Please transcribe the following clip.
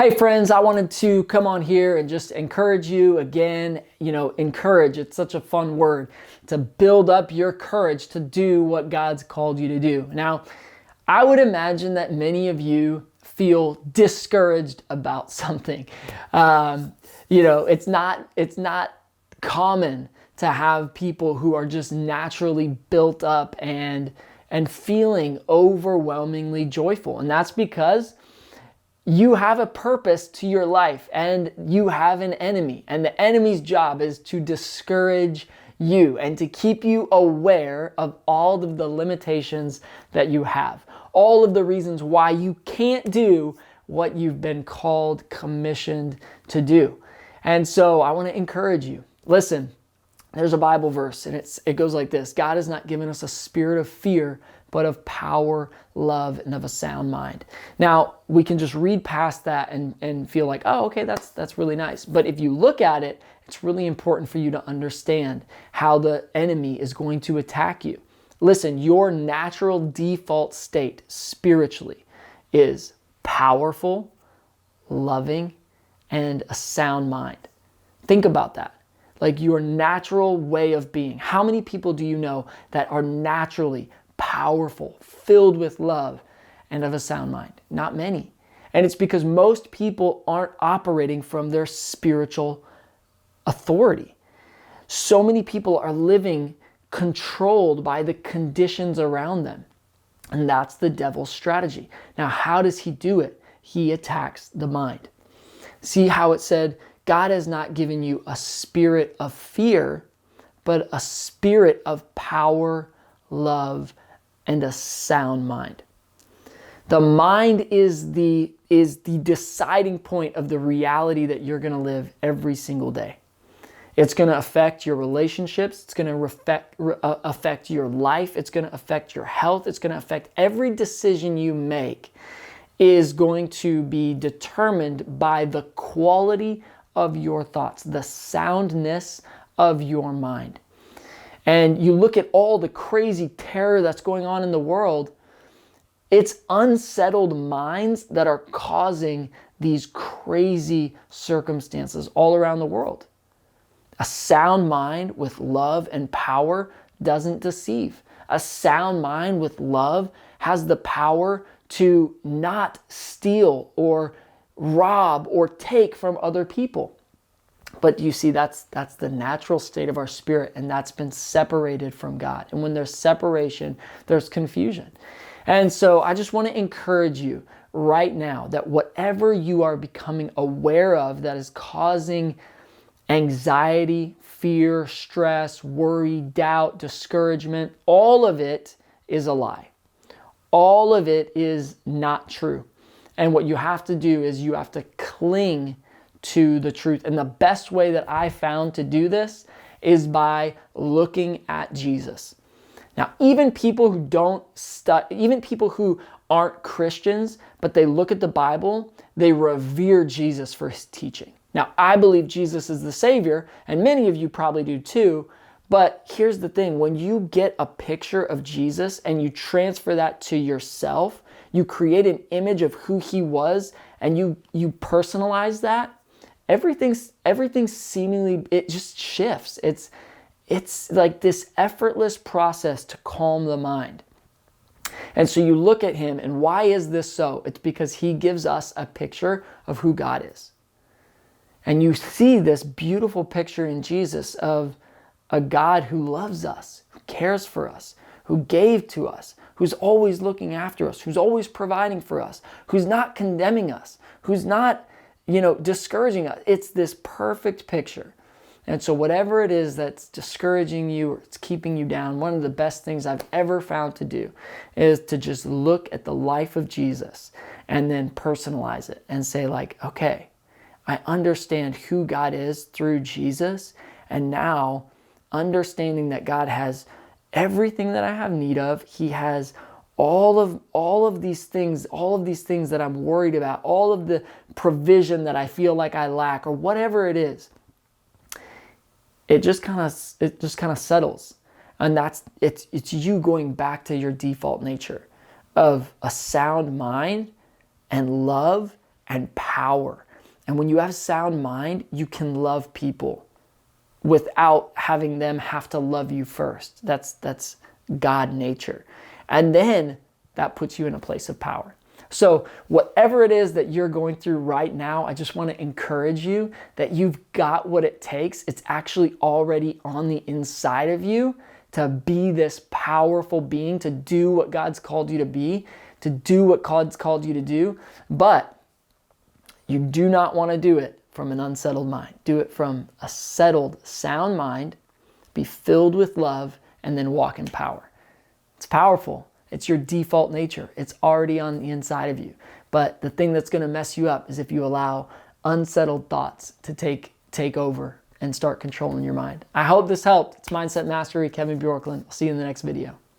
Hey friends, I wanted to come on here and just encourage you again. Encourage, it's such a fun word, to build up your courage to do what God's called you to do. Now, I would imagine that many of you feel discouraged about something. It's not common to have people who are just naturally built up and feeling overwhelmingly joyful. And that's because you have a purpose to your life and you have an enemy, and the enemy's job is to discourage you and to keep you aware of all of the limitations that you have, all of the reasons why you can't do what you've been called, commissioned to do. And so I want to encourage you. Listen, there's a Bible verse and it goes like this: God has not given us a spirit of fear, but of power, love, and of a sound mind. Now, we can just read past that and feel like, oh, okay, that's really nice. But if you look at it, it's really important for you to understand how the enemy is going to attack you. Listen, your natural default state spiritually is powerful, loving, and a sound mind. Think about that. Like your natural way of being. How many people do you know that are naturally powerful, filled with love, and of a sound mind? Not many. And it's because most people aren't operating from their spiritual authority. So many people are living controlled by the conditions around them. And that's the devil's strategy. Now, how does he do it? He attacks the mind. See how it said, God has not given you a spirit of fear, but a spirit of power, love, and a sound mind. The mind is the deciding point of the reality that you're going to live every single day. It's going to affect your relationships. It's going to affect your life. It's going to affect your health. It's going to affect every decision you make is going to be determined by the quality of your thoughts, the soundness of your mind. And you look at all the crazy terror that's going on in the world, it's unsettled minds that are causing these crazy circumstances all around the world. A sound mind with love and power doesn't deceive. A sound mind with love has the power to not steal or rob or take from other people. But you see, that's the natural state of our spirit, and that's been separated from God. And when there's separation, there's confusion. And so I just want to encourage you right now that whatever you are becoming aware of that is causing anxiety, fear, stress, worry, doubt, discouragement, all of it is a lie. All of it is not true. And what you have to do is you have to cling to the truth. And the best way that I found to do this is by looking at Jesus. Now, even people who aren't Christians, but they look at the Bible, they revere Jesus for his teaching. Now, I believe Jesus is the Savior, and many of you probably do too. But here's the thing: when you get a picture of Jesus and you transfer that to yourself, you create an image of who he was, and you personalize that, everything seemingly, it just shifts. It's like this effortless process to calm the mind. And so you look at him, and why is this so? It's because he gives us a picture of who God is. And you see this beautiful picture in Jesus of a God who loves us, who cares for us, who gave to us, who's always looking after us, who's always providing for us, who's not condemning us, who's not, discouraging us. It's this perfect picture. And so whatever it is that's discouraging you or it's keeping you down, one of the best things I've ever found to do is to just look at the life of Jesus and then personalize it and say like, okay, I understand who God is through Jesus, and now understanding that God has everything that I have need of. He has all of these things that I'm worried about, all of the provision that I feel like I lack, or whatever it is. It just kind of settles. And it's you going back to your default nature of a sound mind and love and power. And when you have sound mind, you can love people without having them have to love you first. That's God nature. And then that puts you in a place of power. So whatever it is that you're going through right now, I just want to encourage you that you've got what it takes. It's actually already on the inside of you to be this powerful being, to do what God's called you to be, to do what God's called you to do. But you do not want to do it from an unsettled mind. Do it from a settled, sound mind, be filled with love, and then walk in power. It's powerful. It's your default nature. It's already on the inside of you. But the thing that's going to mess you up is if you allow unsettled thoughts to take over and start controlling your mind. I hope this helped. It's Mindset Mastery, Kevin Bjorklund. I'll see you in the next video.